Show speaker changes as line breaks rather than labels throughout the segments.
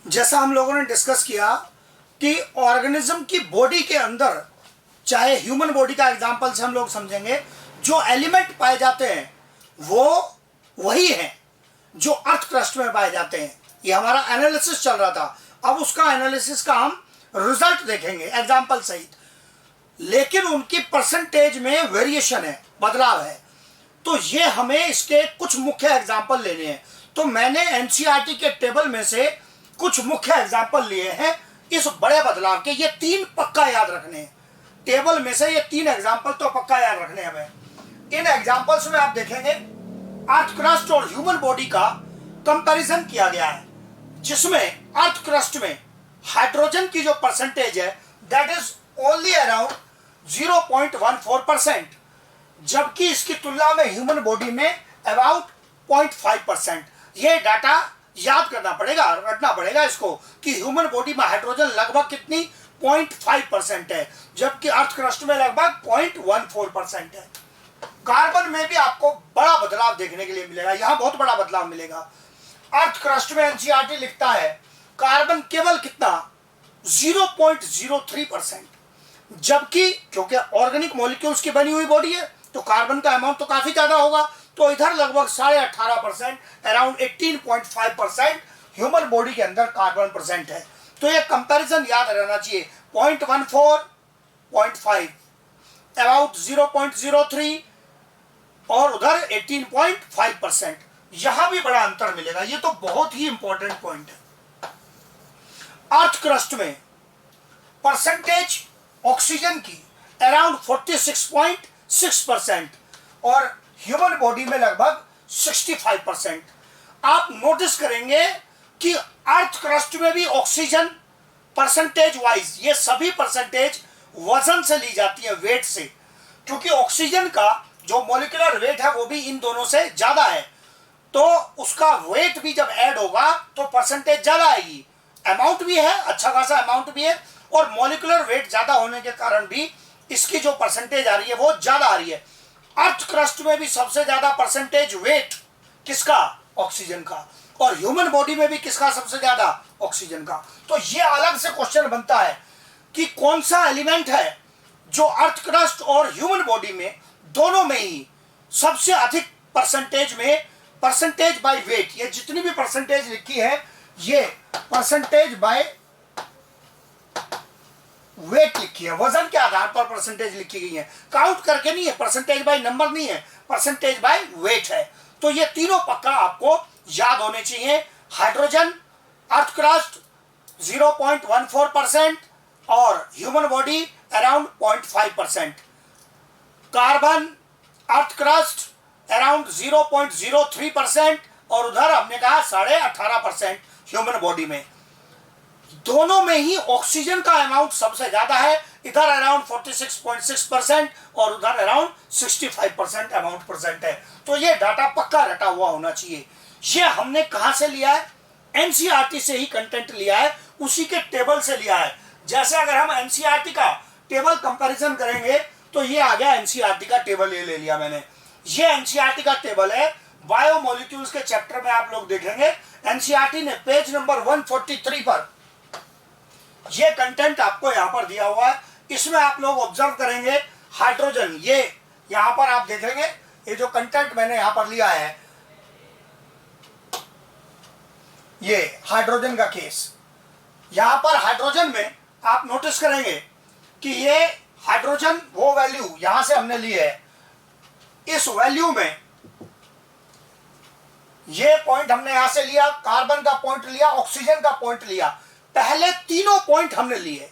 जैसा हम लोगों ने डिस्कस किया कि ऑर्गेनिज्म की बॉडी के अंदर, चाहे ह्यूमन बॉडी का एग्जांपल से हम लोग समझेंगे, जो एलिमेंट पाए जाते हैं वो वही हैं जो अर्थ क्रस्ट में पाए जाते हैं। ये हमारा एनालिसिस चल रहा था, अब उसका एनालिसिस का हम रिजल्ट देखेंगे एग्जांपल सहित। लेकिन उनकी परसेंटेज में वेरिएशन है, बदलाव है। तो ये हमें इसके कुछ मुख्य एग्जांपल लेने हैं। तो मैंने एनसीईआरटी के टेबल में से कुछ मुख्य एग्जांपल लिए हैं इस बड़े बदलाव के। ये 3 पक्का याद रखने हैं, टेबल में से ये 3 एग्जांपल तो पक्का याद रखने हैं हमें। इन एग्जांपल्स में आप देखेंगे अर्थ क्रस्ट और ह्यूमन बॉडी का कंपैरिजन किया गया है, जिसमें अर्थ क्रस्ट में हाइड्रोजन की जो परसेंटेज है दैट इज ओनली अराउंड 0.14%, जबकि इसकी तुलना में ह्यूमन बॉडी में अबाउट 0.5%। ये डाटा याद करना पड़ेगा, रटना पड़ेगा इसको कि ह्यूमन बॉडी में हाइड्रोजन लगभग कितनी 0.5% है, जबकि अर्थ क्रस्ट में लगभग 0.14% है। कार्बन में भी आपको बड़ा बदलाव देखने के लिए मिलेगा, यहां बहुत बड़ा बदलाव मिलेगा। अर्थ क्रस्ट में एनसीईआरटी लिखता है कार्बन केवल कितना 0.03%, जबकि क्योंकि ऑर्गेनिक मॉलिक्यूल्स की बनी हुई बॉडी है तो कार्बन का अमाउंट तो काफी ज्यादा होगा, तो इधर लगभग 18.5%, अराउंड 18.5% ह्यूमन बॉडी के अंदर कार्बन प्रेजेंट है। तो ये कंपैरिजन याद रहना चाहिए, 0.14, 0.5, अबाउट 0.03 और उधर 18.5%। यहां भी बड़ा अंतर मिलेगा। ये तो बहुत ही इंपॉर्टेंट पॉइंट है। अर्थ क्रस्ट में परसेंटेज ऑक्सीजन की अराउंड 46.6% और ह्यूमन बॉडी में लगभग 65%। आप नोटिस करेंगे कि अर्थ क्रस्ट में भी ऑक्सीजन परसेंटेज वाइज ये सभी परसेंटेज वजन से ली जाती है, वेट से, क्योंकि ऑक्सीजन का जो मॉलिक्यूलर वेट है वो भी इन दोनों से ज्यादा है, तो उसका वेट भी जब ऐड होगा तो परसेंटेज ज्यादा आएगी। अमाउंट भी है, अच्छा खासा अमाउंट भी है, और मॉलिक्यूलर वेट ज्यादा होने के कारण भी इसकी जो परसेंटेज आ रही है वो ज्यादा आ रही है। अर्थ क्रस्ट में भी सबसे ज्यादा परसेंटेज वेट किसका, ऑक्सीजन का, और ह्यूमन बॉडी में भी किसका सबसे ज्यादा, ऑक्सीजन का। तो ये अलग से क्वेश्चन बनता है कि कौन सा एलिमेंट है जो अर्थ क्रस्ट और ह्यूमन बॉडी में दोनों में ही सबसे अधिक परसेंटेज में, परसेंटेज बाय वेट, ये जितनी भी परसेंटेज लिखी है ये परसेंटेज बाय वेट लिखी है, वजन के आधार पर परसेंटेज लिखी गई है, काउंट करके नहीं है, परसेंटेज बाय नंबर नहीं है, परसेंटेज बाय वेट है। तो ये तीनों पक्का आपको याद होने चाहिए। हाइड्रोजन अर्थ क्रस्ट 0.14% और human body around 0.5%। Carbon earth crust around 0.03% और उधर हमने कहा 18.5% ह्यूमन बॉडी में। दोनों में ही ऑक्सीजन का अमाउंट सबसे ज्यादा है, इधर अराउंड 46.6% और उधर अराउंड 65% अमाउंट प्रेजेंट है। तो ये डाटा पक्का रटा हुआ होना चाहिए। ये हमने कहां से लिया है, एनसीईआरटी से ही कंटेंट लिया है, उसी के टेबल से लिया है। जैसे अगर हम एनसीईआरटी का टेबल कंपैरिजन करेंगे तो ये आ गया एनसीईआरटी का टेबल, ये ले लिया मैंने। ये एनसीईआरटी का टेबल है, बायोमोलिक्यूल्स के चैप्टर में आप लोग देखेंगे एनसीईआरटी ने पेज नंबर 143 पर ये कंटेंट आपको यहां पर दिया हुआ है। इसमें आप लोग ऑब्जर्व करेंगे हाइड्रोजन, ये यहां पर आप देखेंगे ये जो कंटेंट मैंने यहां पर लिया है ये हाइड्रोजन का केस। यहां पर हाइड्रोजन में आप नोटिस करेंगे कि ये हाइड्रोजन वो वैल्यू यहां से हमने ली है, इस वैल्यू में ये पॉइंट हमने यहां से लिया, कार्बन का पॉइंट लिया, ऑक्सीजन का पॉइंट लिया, पहले तीनों पॉइंट हमने लिए,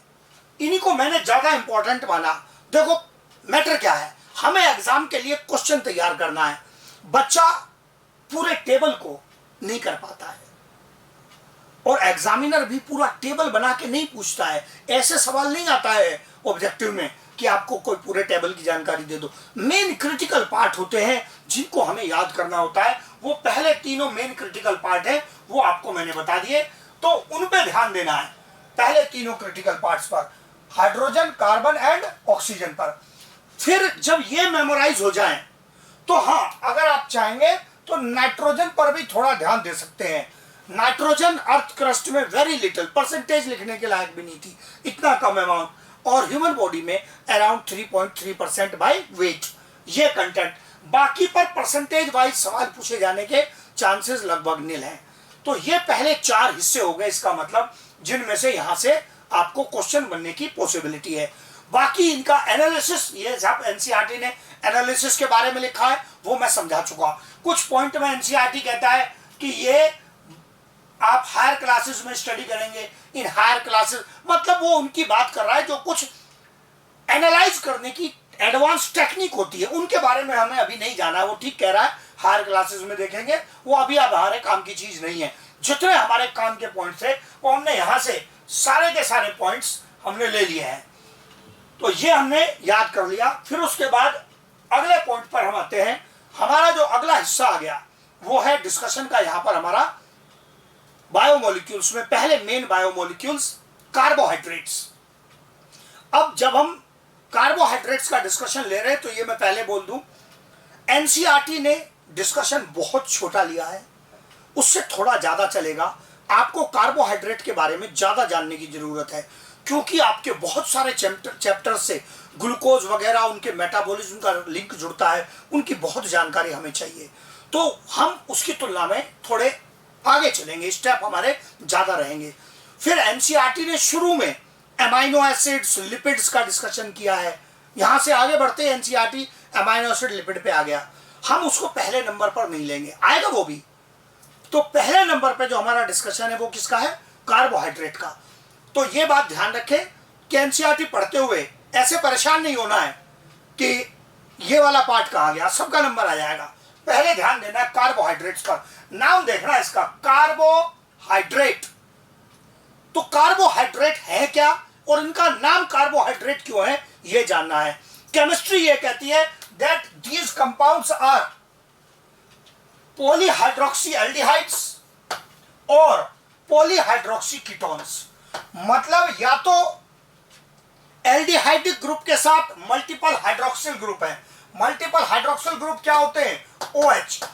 इन्हीं को मैंने ज्यादा इंपॉर्टेंट माना। देखो मैटर क्या है, हमें एग्जाम के लिए क्वेश्चन तैयार करना है। बच्चा पूरे टेबल को नहीं कर पाता है और एग्जामिनर भी पूरा टेबल बना के नहीं पूछता है। ऐसे सवाल नहीं आता है ऑब्जेक्टिव में कि आपको कोई पूरे टेबल की जानकारी दे दो। मेन क्रिटिकल पार्ट होते हैं जिनको हमें याद करना होता है, वो पहले तीनों मेन क्रिटिकल पार्ट है, वो आपको मैंने बता दिए, तो उन पे ध्यान देना है, पहले तीनों क्रिटिकल पार्ट्स पर, हाइड्रोजन, कार्बन एंड ऑक्सीजन पर। फिर जब ये मेमोराइज हो जाए तो हाँ, अगर आप चाहेंगे तो नाइट्रोजन पर भी थोड़ा ध्यान दे सकते हैं। नाइट्रोजन अर्थ क्रस्ट में वेरी लिटिल, परसेंटेज लिखने के लायक भी नहीं थी, इतना कम अमाउंट, और ह्यूमन बॉडी में अराउंड 3.3% बाय वेट ये कंटेंट। बाकी पर परसेंटेज वाइज सवाल पूछे जाने के चांसेस लगभग नील हैं। तो ये पहले 4 हिस्से हो गए इसका मतलब, जिनमें से यहां से आपको क्वेश्चन बनने की पॉसिबिलिटी है। बाकी इनका एनालिसिस, ये जब एनसीईआरटी ने एनालिसिस के बारे में लिखा है वो मैं समझा चुका। कुछ पॉइंट में एनसीईआरटी कहता है कि ये आप हायर क्लासेस में स्टडी करेंगे, इन हायर क्लासेस मतलब वो उनकी बात कर रहा है जो कुछ एनालाइज करने की एडवांस टेक्निक होती है, उनके बारे में हमें अभी नहीं जाना है। वो ठीक कह रहा है, हायर क्लासेस में देखेंगे, वो अभी अब हमारे काम की चीज नहीं है। जितने हमारे काम के पॉइंट्स थे वो हमने यहां से सारे के सारे पॉइंट्स हमने ले लिए हैं, तो ये हमने याद कर लिया। फिर उसके बाद अगले पॉइंट पर हम आते हैं। हमारा जो अगला हिस्सा आ गया वो है डिस्कशन का, यहां पर हमारा बायोमोलिक्यूल्स में पहले मेन बायोमोलिक्यूल्स कार्बोहाइड्रेट्स। अब जब हम कार्बोहाइड्रेट्स का डिस्कशन ले रहे हैं तो ये मैं पहले बोल दूं, एनसीईआरटी ने डिस्कशन बहुत छोटा लिया है, उससे थोड़ा ज्यादा चलेगा। आपको कार्बोहाइड्रेट के बारे में ज्यादा जानने की जरूरत है, क्योंकि आपके बहुत सारे चैप्टर से ग्लूकोज वगैरह, उनके मेटाबॉलिज्म का लिंक जुड़ता है, उनकी बहुत जानकारी हमें चाहिए। तो हम उसकी तुलना में थोड़े आगे चलेंगे, स्टेप हमारे ज्यादा रहेंगे। फिर एनसीईआरटी ने शुरू में एमाइनो एसिड्स, लिपिड्स का डिस्कशन किया है। यहां से आगे बढ़ते एनसीईआरटी एमाइनो एसिड लिपिड पे आ गया। हम उसको पहले नंबर पर नहीं लेंगे, आएगा वो भी। तो पहले नंबर पे जो हमारा डिस्कशन है वो किसका है? कार्बोहाइड्रेट का। तो ये बात ध्यान रखें कि एनसीईआरटी पढ़ते हुए ऐसे परेशान नहीं होना है कि ये वाला पार्ट कहा गया, सबका नंबर आ जाएगा। पहले ध्यान देना है कार्बोहाइड्रेट्स पर। नाम देखना है इसका, कार्बोहाइड्रेट। तो कार्बोहाइड्रेट है क्या और इनका नाम कार्बोहाइड्रेट क्यों है, यह जानना है। केमिस्ट्री ये कहती है that these compounds are polyhydroxy aldehydes और पॉलीहाइड्रोक्सी कीटोन्स। मतलब या तो एल्डिहाइडिक ग्रुप के साथ मल्टीपल हाइड्रोक्सिल ग्रुप है। मल्टीपल हाइड्रोक्सिल ग्रुप क्या होते हैं? OH।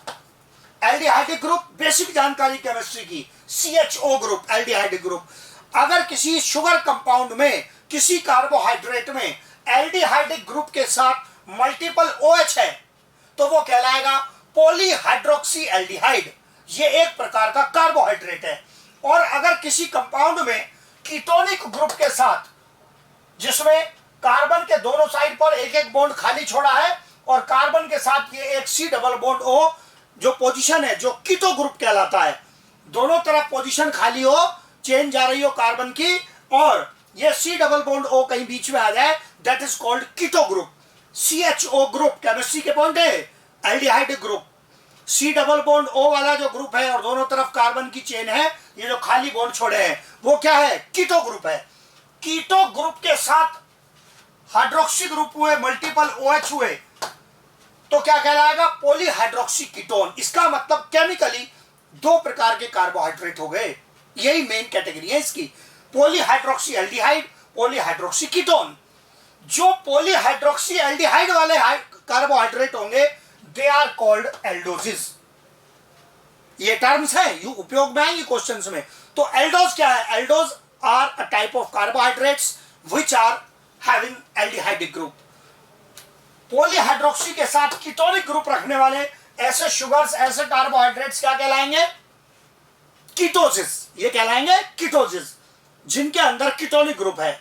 एल्डिहाइडिक ग्रुप, बेसिक जानकारी केमिस्ट्री की, CHO ग्रुप, एल्डिहाइडिक ग्रुप। अगर किसी शुगर कंपाउंड में, किसी कार्बोहाइड्रेट में एल्डिहाइडिक ग्रुप के साथ मल्टीपल OH है तो वो कहलाएगा पॉलीहाइड्रोक्सी एल्डिहाइड। ये एक प्रकार का कार्बोहाइड्रेट है। और अगर किसी कंपाउंड में कीटोनिक ग्रुप के साथ, जिसमें कार्बन के दोनों साइड पर एक एक बॉन्ड खाली छोड़ा है और कार्बन के साथ ये एक C डबल बॉन्ड O जो पोजीशन है, जो कीटो ग्रुप कहलाता है, दोनों तरफ पोजीशन खाली हो, चेन जा रही हो कार्बन की, और ये C डबल बॉन्ड O कहीं बीच में आ जाए, that is called keto group. CHO group chemistry के पॉइंट है, aldehydic group. C double bond O वाला जो ग्रुप है और दोनों तरफ कार्बन की चेन है, ये जो खाली बॉन्ड छोड़े हैं, वो क्या है? कीटो ग्रुप है। कीटो ग्रुप के साथ हाइड्रोक्सी ग्रुप हुए, मल्टीपल OH हुए, तो क्या कहलाएगा? Polyhydroxy ketone. इसका मतलब केमिकली 2 प्रकार के कार्बोहाइड्रेट हो गए, यही मेन कैटेगरी है इसकी, पॉलीहाइड्रोक्सी एल्डिहाइड, पॉलीहाइड्रोक्सी कीटोन। जो पॉलीहाइड्रोक्सी एल्डिहाइड वाले कार्बोहाइड्रेट होंगे, दे आर कॉल्ड एल्डोजिस। ये टर्म्स हैं, ये उपयोग में आएंगे क्वेश्चंस में। तो एल्डोज क्या है? Aldose are a type of carbohydrates which are having aldehydic group. Polyhydroxy के साथ कीटोनिक ग्रुप रखने वाले ऐसे शुगर्स, ऐसे कार्बोहाइड्रेट्स क्या कहलाएंगे? कीटोसिस। ये कहलाएंगे कीटोसिस, जिनके अंदर कीटोनिक ग्रुप है।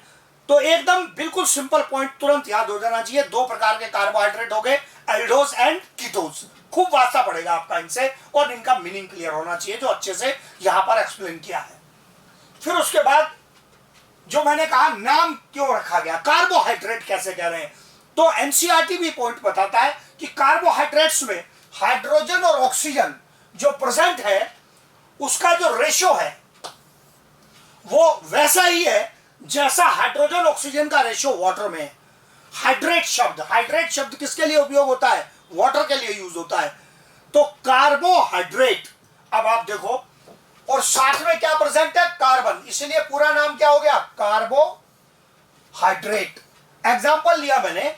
तो एकदम बिल्कुल सिंपल पॉइंट तुरंत याद हो जाना चाहिए, 2 प्रकार के कार्बोहाइड्रेट हो गए, एल्डोज एंड कीटोज। खूब वास्ता पड़ेगा आपका इनसे, और इनका मीनिंग क्लियर होना चाहिए जो अच्छे से यहां पर एक्सप्लेन किया है। फिर उसके बाद जो मैंने कहा नाम क्यों रखा गया, कार्बोहाइड्रेट कैसे कह रहे हैं, तो एनसीईआरटी भी पॉइंट बताता है कि कार्बोहाइड्रेट्स में हाइड्रोजन और ऑक्सीजन जो प्रेजेंट है, उसका जो रेशो है वो वैसा ही है जैसा हाइड्रोजन ऑक्सीजन का रेशो वाटर में है। हाइड्रेट शब्द किसके लिए उपयोग होता है? वाटर के लिए यूज होता है। तो कार्बोहाइड्रेट, अब आप देखो, और साथ में क्या प्रेजेंट है? कार्बन, इसलिए पूरा नाम क्या हो गया? कार्बोहाइड्रेट। एग्जाम्पल लिया मैंने,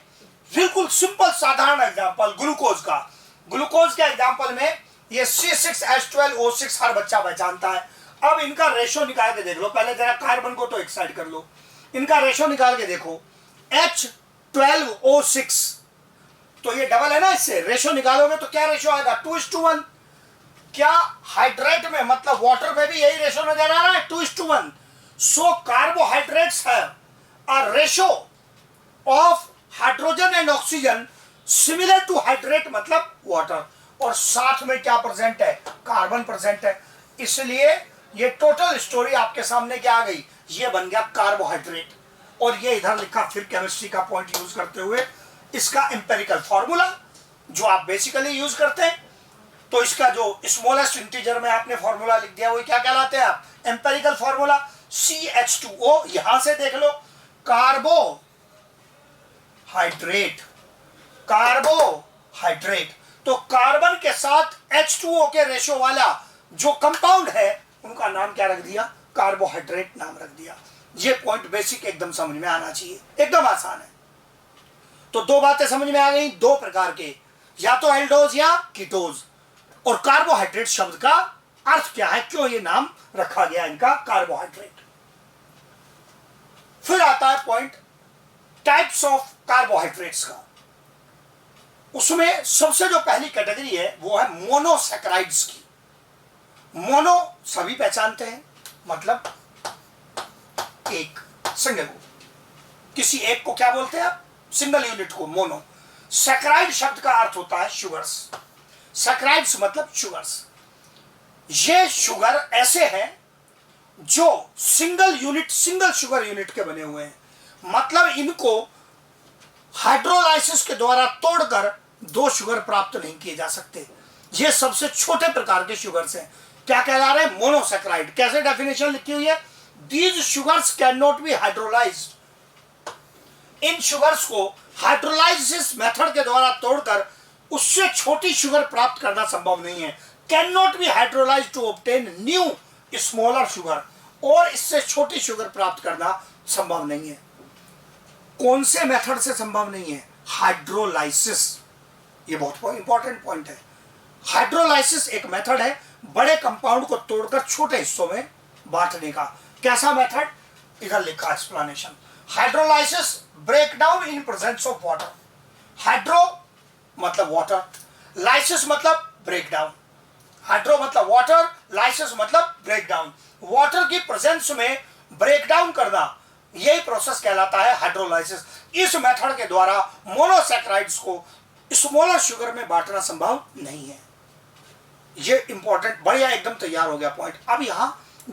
बिल्कुल सिंपल साधारण एग्जाम्पल, ग्लूकोज का। ग्लूकोज के एग्जाम्पल में ये C6H12O6 हर बच्चा पहचानता है। अब इनका रेशो निकाल के देख लो, पहले जरा कार्बन को तो एक साइड कर लो, इनका रेशो निकाल के देखो। H12O6 तो ये डबल है ना, इससे रेशो निकालोगे तो क्या रेशो आएगा? 2:1। क्या हाइड्रेट में मतलब वाटर में भी यही रेशो नजर आ रहा है? 2:1। सो कार्बोहाइड्रेट्स है a ratio of hydrogen and oxygen similar to hydrate मतलब वाटर, और साथ में क्या प्रेजेंट है? कार्बन प्रेजेंट है। इसलिए ये टोटल स्टोरी आपके सामने क्या आ गई? ये बन गया कार्बोहाइड्रेट। और ये इधर लिखा फिर केमिस्ट्री का पॉइंट यूज करते हुए इसका एम्पेरिकल फॉर्मूला जो आप बेसिकली यूज करते हैं। तो इसका जो स्मॉलेस्ट इंटीजर में आपने फॉर्मूला लिख दिया वो क्या कहलाते हैं आप? Empirical formula. CH2O यहां से देख लो, कार्बोहाइड्रेट, कार्बोहाइड्रेट। तो कार्बन के साथ H2O के रेशो वाला जो कंपाउंड है उनका नाम क्या रख दिया? कार्बोहाइड्रेट नाम रख दिया। ये पॉइंट बेसिक एकदम समझ में आना चाहिए, एकदम आसान है। तो दो बातें समझ में आ गई, दो प्रकार के, या तो एल्डोज या कीटोज। और कार्बोहाइड्रेट शब्द का अर्थ क्या है, क्यों ये नाम रखा गया इनका कार्बोहाइड्रेट। फिर आता है पॉइंट टाइप्स ऑफ कार्बोहाइड्रेट्स का। उसमें सबसे जो पहली कैटेगरी है वो है मोनोसैकराइड्स की। मोनो सभी पहचानते हैं, मतलब एक, सिंगल। किसी एक को क्या बोलते हैं आप? सिंगल यूनिट को मोनो। सैकराइड शब्द का अर्थ होता है शुगर्स। सैकराइड्स मतलब शुगर्स। ये शुगर ऐसे हैं जो सिंगल शुगर यूनिट के बने हुए हैं, मतलब इनको हाइड्रोलाइसिस के द्वारा तोड़कर दो शुगर प्राप्त नहीं किए जा सकते। ये सबसे छोटे प्रकार के शुगर्स हैं। क्या कहला रहे हैं? मोनोसैकराइड। कैसे डेफिनेशन लिखी हुई है? These sugars can not be hydrolysed. In sugars को हाइड्रोलाइसिस मेथड के द्वारा तोड़कर उससे छोटी शुगर प्राप्त करना संभव नहीं है। Can not be hydrolysed to obtain new smaller sugar, और इससे छोटी शुगर प्राप्त करना संभव नहीं है। कौन से मेथड से संभव नहीं है? हाइड्रोलाइसिस। ये बहुत इंपॉर्टेंट पॉइंट है। हाइड्रोलाइसिस एक मेथड है बड़े कंपाउंड को तोड़कर छोटे हिस्सों में बांटने का। कैसा मेथड? इधर लिखा explanation. Hydrolysis break down in presence of water. Hydro मतलब वाटर, लाइसिस मतलब ब्रेक डाउन। हाइड्रो मतलब वाटर, लाइसिस मतलब ब्रेक डाउन। वाटर की प्रेजेंस में ब्रेक डाउन करना, यही प्रोसेस कहलाता है हाइड्रोलाइसिस। इस मेथड के द्वारा मोनोसैकराइड्स को स्मॉलर शुगर में बांटना संभव नहीं है। ये इंपॉर्टेंट, बढ़िया, एकदम तैयार हो गया पॉइंट। अब यहां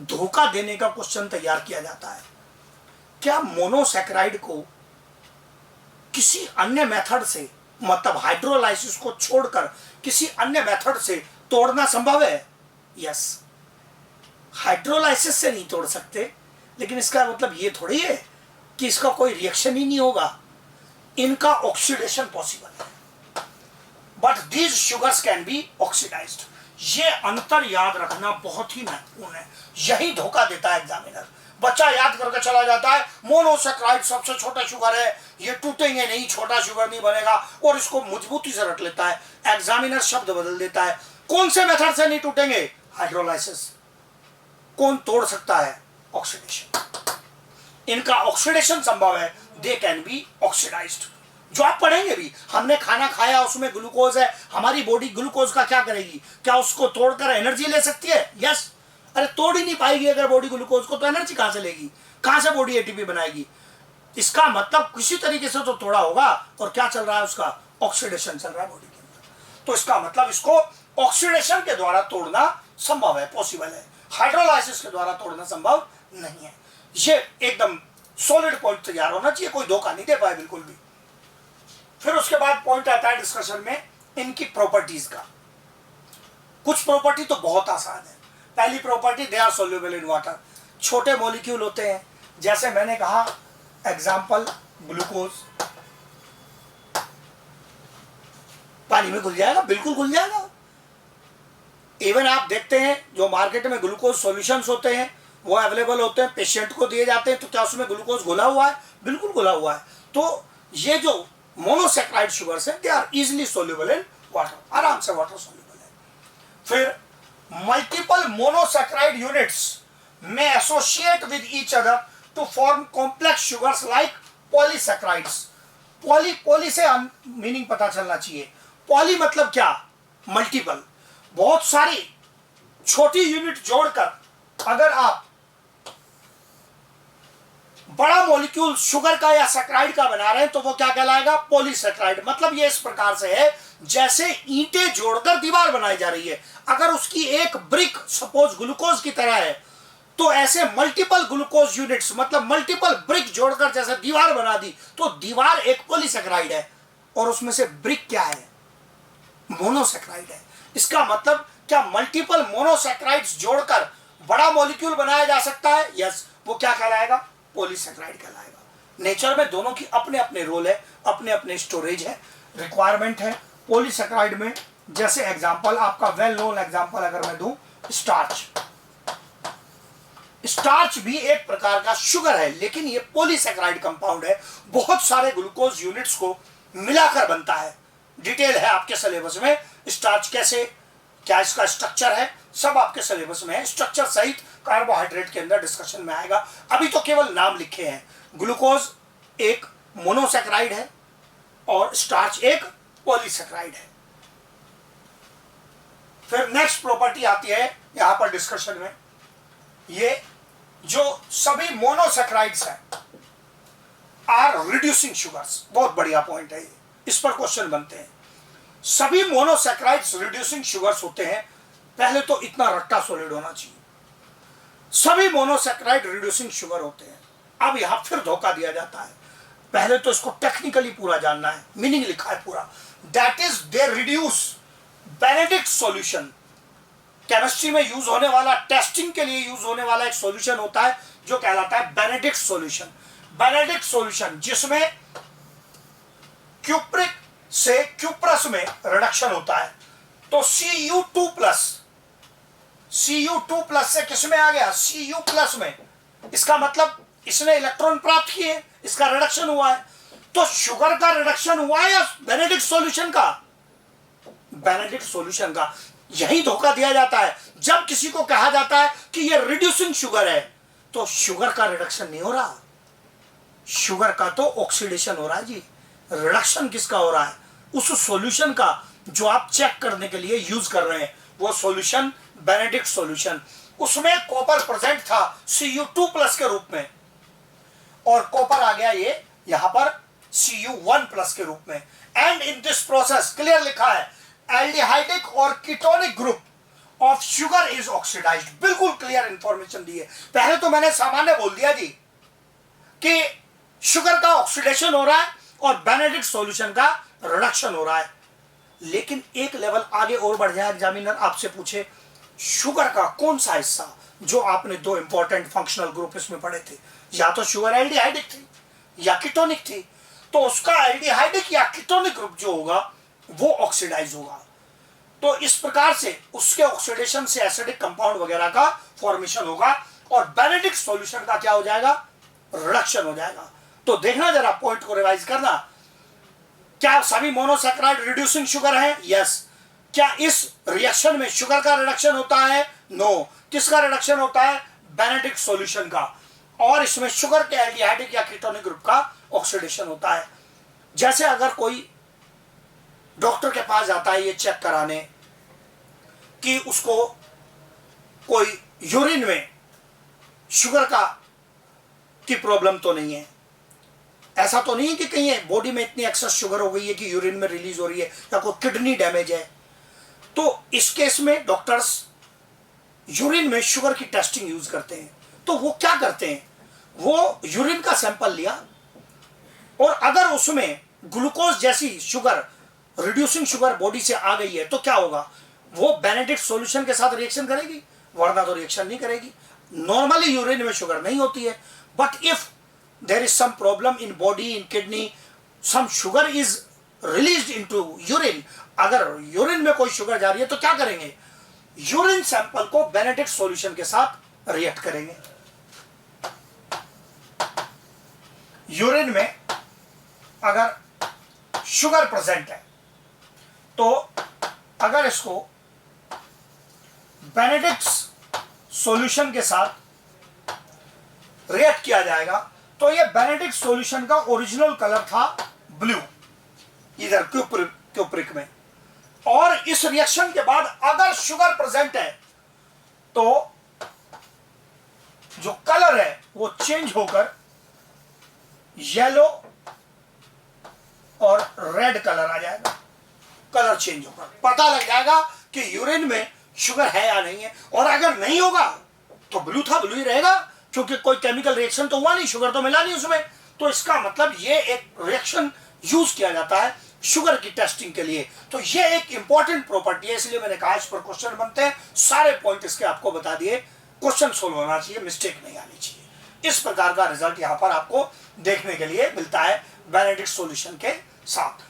धोखा देने का क्वेश्चन तैयार किया जाता है। क्या मोनोसैकराइड को किसी अन्य मेथड से, मतलब हाइड्रोलाइसिस को छोड़कर किसी अन्य मेथड से तोड़ना संभव है? यस, हाइड्रोलाइसिस से नहीं तोड़ सकते, लेकिन इसका मतलब ये थोड़ी है कि इसका कोई रिएक्शन ही नहीं होगा। इनका ऑक्सीडेशन पॉसिबल है, but these sugars can be oxidised. ये अंतर याद रखना बहुत ही महत्वपूर्ण है। यही धोखा देता है एग्जामिनर। बच्चा याद करके चला जाता है मोनोसैकराइड सबसे छोटा शुगर है, ये टूटेंगे नहीं, छोटा शुगर नहीं बनेगा, और इसको मजबूती से रट लेता है। एग्जामिनर शब्द बदल देता है। कौन से मेथड से नहीं टूटेंगे? हाइड्रोलाइसिस। कौन तोड़ सकता है? ऑक्सीडेशन। इनका ऑक्सीडेशन संभव है, दे कैन बी ऑक्सीडाइज्ड। जो आप पढ़ेंगे भी, हमने खाना खाया उसमें ग्लूकोज है, हमारी बॉडी ग्लूकोज का क्या करेगी? क्या उसको तोड़कर एनर्जी ले सकती है? यस। अरे तोड़ ही नहीं पाएगी अगर बॉडी ग्लूकोज को, तो एनर्जी कहां से लेगी? कहां से बॉडी एटीपी बनाएगी? इसका मतलब किसी तरीके से तो तोड़ा होगा, और क्या चल रहा है उसका? ऑक्सीडेशन चल रहा है बॉडी के अंदर। तो इसका मतलब इसको ऑक्सीडेशन के द्वारा तोड़ना संभव है, पॉसिबल है। हाइड्रोलाइसिस के द्वारा तोड़ना संभव नहीं है। ये एकदम सॉलिड पॉइंट तैयार होना चाहिए, कोई धोखा नहीं दे पाए बिल्कुल भी। फिर उसके बाद पॉइंट आता है डिस्कशन में इनकी प्रॉपर्टीज का। कुछ प्रॉपर्टी तो बहुत आसान है। पहली property, they are soluble in water. छोटे मॉलिक्यूल होते हैं, जैसे मैंने कहा एग्जांपल ग्लूकोज, पानी में घुल जाएगा, बिल्कुल घुल जाएगा। इवन आप देखते हैं जो मार्केट में ग्लूकोज सॉल्यूशंस होते हैं वो अवेलेबल होते हैं, पेशेंट को दिए जाते हैं, तो क्या उसमें ग्लूकोज घुला हुआ है? बिल्कुल घुला हुआ है। तो ये जो मोनोसैकराइड शुगर्स हैं, they are easily soluble in water, आराम से वाटर सोल्यूबल है। फिर मल्टीपल मोनोसैकेराइड यूनिट्स में associate with each other to form complex sugars like polysaccharides. Poly से मीनिंग पता चलना चाहिए। पॉली मतलब क्या? मल्टीपल, बहुत सारी छोटी यूनिट जोड़कर अगर आप बड़ा मॉलिक्यूल शुगर का या सैकराइड का बना रहे हैं तो वो क्या कहलाएगा? पॉलीसैकराइड। मतलब ये इस प्रकार से है जैसे ईंटें जोड़कर दीवार बनाई जा रही है। अगर उसकी एक ब्रिक सपोज ग्लूकोज की तरह है तो ऐसे मल्टीपल ग्लूकोज यूनिट्स मतलब मल्टीपल ब्रिक जोड़कर जैसे दीवार बना दी तो दीवार एक पॉलीसैकराइड है। और उसमें से ब्रिक क्या है? मोनोसैकराइड है। इसका मतलब क्या मल्टीपल मोनोसैकराइड्स जोड़कर बड़ा मॉलिक्यूल बनाया जा सकता है? यस। वो क्या कहलाएगा? पॉलीसैकराइड कहलाएगा। नेचर में दोनों की अपने अपने रोल है, अपने अपने स्टोरेज है, रिक्वायरमेंट है। पॉलीसैकराइड में जैसे एग्जांपल, आपका वेल नोन एग्जांपल अगर मैं दूं, स्टार्च। स्टार्च भी एक प्रकार का शुगर है लेकिन ये पॉलीसैकराइड कंपाउंड है। बहुत सारे ग्लूकोज यूनिट्स को मिलाकर बनता है। डिटेल है आपके सिलेबस में, स्टार्च कैसे, क्या इसका स्ट्रक्चर है, सब आपके सिलेबस में है। स्ट्रक्चर सहित कार्बोहाइड्रेट के अंदर डिस्कशन में आएगा। अभी तो केवल नाम लिखे हैं। ग्लूकोज एक मोनोसैकराइड है और स्टार्च एक पॉलीसैकराइड है। फिर नेक्स्ट प्रॉपर्टी आती है यहां पर डिस्कशन में, ये जो सभी मोनोसैकराइड्स हैं आर रिड्यूसिंग शुगर्स। बहुत बढ़िया पॉइंट है ये, इस पर क्वेश्चन बनते हैं। सभी मोनोसैकराइड्स रिड्यूसिंग शुगर्स होते हैं। पहले तो इतना रट्टा सॉलिड होना चाहिए, सभी मोनोसैकराइड रिड्यूसिंग शुगर होते हैं। अब यहां फिर धोखा दिया जाता है। पहले तो इसको टेक्निकली पूरा जानना है, मीनिंग लिखा है पूरा। That is they reduce Benedict solution. Chemistry में यूज होने वाला, टेस्टिंग के लिए यूज होने वाला एक सॉल्यूशन होता है जो कहलाता है बेनेडिक्ट सॉल्यूशन। बेनेडिक्ट सॉल्यूशन जिसमें क्यूप्रिक से क्यूप्रस में रिडक्शन होता है। तो Cu2+ से किसमें आ गया? Cu+ में। इसका मतलब इसने इलेक्ट्रॉन प्राप्त किए, इसका रिडक्शन हुआ है। तो शुगर का रिडक्शन हुआ है या बेनेडिक्ट सॉल्यूशन का? बेनेडिक्ट सॉल्यूशन का। यही धोखा दिया जाता है जब किसी को कहा जाता है कि ये रिड्यूसिंग शुगर है, तो शुगर का रिडक्शन नहीं हो रहा, शुगर का तो ऑक्सीडेशन हो रहा है जी। रिडक्शन किसका हो रहा है? उस सॉल्यूशन का जो आप चेक करने के लिए यूज कर रहे हैं, वो सॉल्यूशन बेनेडिक्ट सॉल्यूशन। उसमें कॉपर प्रेजेंट था Cu2+ के रूप में और कॉपर आ गया ये यहां पर Cu1+ के रूप में। And in this process clear लिखा है एल्डिहाइडिक और ketonic group of sugar is oxidised. बिल्कुल क्लियर इंफॉर्मेशन दी है। पहले तो मैंने सामान्य बोल दिया जी कि शुगर का ऑक्सीडेशन हो रहा है और बेनेडिक्ट सॉल्यूशन का रिडक्शन हो रहा है। लेकिन एक लेवल आगे और बढ़ जाए, एग्जामिनर आपसे पूछे शुगर का कौन सा हिस्सा, जो आपने दो इंपॉर्टेंट फंक्शनल ग्रुप इसमें पढ़े थे, या तो शुगर एल्डिहाइडिक थी या कीटोनिक थी, तो उसका एल्डिहाइडिक या कीटोनिक ग्रुप जो होगा वो ऑक्सीडाइज होगा। तो इस प्रकार से उसके ऑक्सीडेशन से एसिडिक कंपाउंड वगैरह का फॉर्मेशन होगा और बेनेडिक्ट सॉल्यूशन का क्या हो जाएगा? रिडक्शन हो जाएगा। तो देखना जरा, पॉइंट को रिवाइज करना। क्या सभी मोनोसैकराइड रिड्यूसिंग शुगर है? यस। क्या इस रिएक्शन में शुगर का रिडक्शन होता है? नो। किसका रिडक्शन होता है? बेनेडिक्ट सॉल्यूशन का। और इसमें शुगर के एल्डिहाइडिक या कीटोनिक ग्रुप का ऑक्सीडेशन होता है। जैसे अगर कोई डॉक्टर के पास जाता है ये चेक कराने कि उसको कोई यूरिन में शुगर की प्रॉब्लम तो नहीं है, ऐसा तो नहीं है कि कहीं बॉडी में इतनी एक्सेस शुगर हो गई है कि यूरिन में रिलीज हो रही है या कोई किडनी डैमेज है, तो इस केस में डॉक्टर्स यूरिन में शुगर की टेस्टिंग यूज करते हैं। तो वो क्या करते हैं, वो यूरिन का सैंपल लिया और अगर उसमें ग्लूकोज जैसी शुगर, रिड्यूसिंग शुगर बॉडी से आ गई है तो क्या होगा? वो बेनेडिक्ट सॉल्यूशन के साथ रिएक्शन करेगी, वरना तो रिएक्शन नहीं करेगी। नॉर्मली यूरिन में शुगर नहीं होती है, but if there is some problem in body, in kidney, some sugar is released into urine। अगर यूरिन में कोई शुगर जा रही है तो क्या करेंगे? यूरिन सैंपल को बेनेडिक्ट सॉल्यूशन के साथ रिएक्ट करेंगे। यूरिन में अगर शुगर प्रेजेंट है तो अगर इसको बेनेडिक्ट्स सॉल्यूशन के साथ रिएक्ट किया जाएगा, तो ये बेनेडिक्ट सॉल्यूशन का ओरिजिनल कलर था ब्लू इधर क्यूप्रिक में, और इस रिएक्शन के बाद अगर शुगर प्रेजेंट है तो जो कलर है वो चेंज होकर येलो और रेड कलर आ जाएगा। कलर चेंज होकर पता लग जाएगा कि यूरिन में शुगर है या नहीं है, और अगर नहीं होगा तो ब्लू था ब्लू ही रहेगा, क्योंकि कोई केमिकल रिएक्शन तो हुआ नहीं, शुगर तो मिला नहीं उसमें। तो इसका मतलब ये एक रिएक्शन यूज किया जाता है शुगर की टेस्टिंग के लिए। तो ये एक इंपॉर्टेंट प्रॉपर्टी है, इसलिए मैंने कहा इस पर क्वेश्चन बनते हैं। सारे पॉइंट इसके आपको बता दिए, क्वेश्चन सोल्व होना चाहिए, मिस्टेक नहीं आनी चाहिए। इस प्रकार का रिजल्ट यहां पर आपको देखने के लिए मिलता है बेनेडिक्ट सॉल्यूशन के साथ।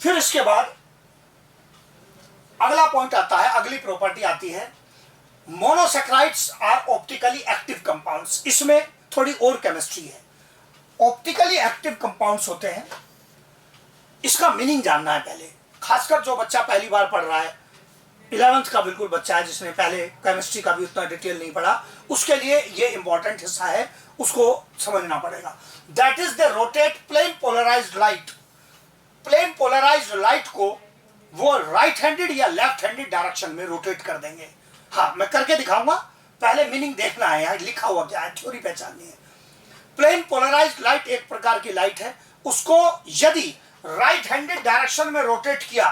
फिर इसके बाद अगला पॉइंट आता है, अगली प्रॉपर्टी आती है, monosaccharides are optically active compounds. इसमें थोड़ी और केमिस्ट्री है। ऑप्टिकली एक्टिव कंपाउंड्स होते हैं, इसका मीनिंग जानना है पहले, खासकर जो बच्चा पहली बार पढ़ रहा है, 11th का बिल्कुल बच्चा है जिसने पहले केमिस्ट्री का भी उतना डिटेल नहीं पढ़ा, उसके लिए ये इंपॉर्टेंट हिस्सा है, उसको समझना पड़ेगा। That is the rotate plane polarised light. Plane polarised light को वो राइट हैंडेड या लेफ्ट हैंडेड डायरेक्शन में रोटेट कर देंगे। हाँ, मैं करके दिखाऊंगा, पहले मीनिंग देखना है, यहाँ लिखा हुआ क्या है, थ्योरी पहचाननी है। प्लेन पोलराइज्ड लाइट एक प्रकार की लाइट है, उसको यदि राइट हैंडेड डायरेक्शन में रोटेट किया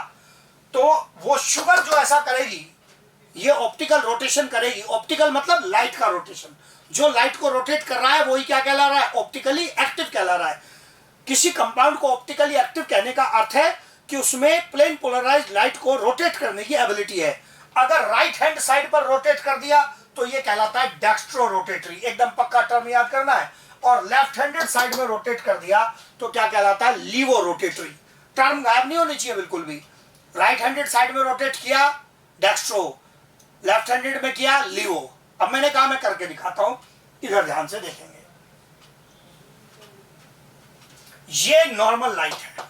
तो वो शुगर जो ऐसा करेगी, ये ऑप्टिकल रोटेशन करेगी। ऑप्टिकल मतलब लाइट का रोटेशन, जो लाइट को रोटेट कर रहा है वही क्या कहला रहा है, ऑप्टिकली एक्टिव कहला रहा है। किसी कंपाउंड को ऑप्टिकली एक्टिव कहने का अर्थ है कि उसमें प्लेन पोलराइज्ड लाइट को रोटेट करने की एबिलिटी है। अगर राइट हैंड साइड पर रोटेट कर दिया तो ये कहलाता है डेक्स्ट्रो रोटेटरी, एकदम पक्का टर्म याद करना है। और लेफ्ट हैंडेड साइड में रोटेट कर दिया तो क्या कहलाता है, लीवो रोटेटरी। टर्म गायब नहीं होनी चाहिए बिल्कुल भी। राइट हैंडेड साइड में रोटेट किया डेक्स्ट्रो, लेफ्ट हैंडेड में किया लीवो। अब मैंने कहा मैं करके दिखाता हूं, इधर ध्यान से देखेंगे। ये नॉर्मल लाइट है,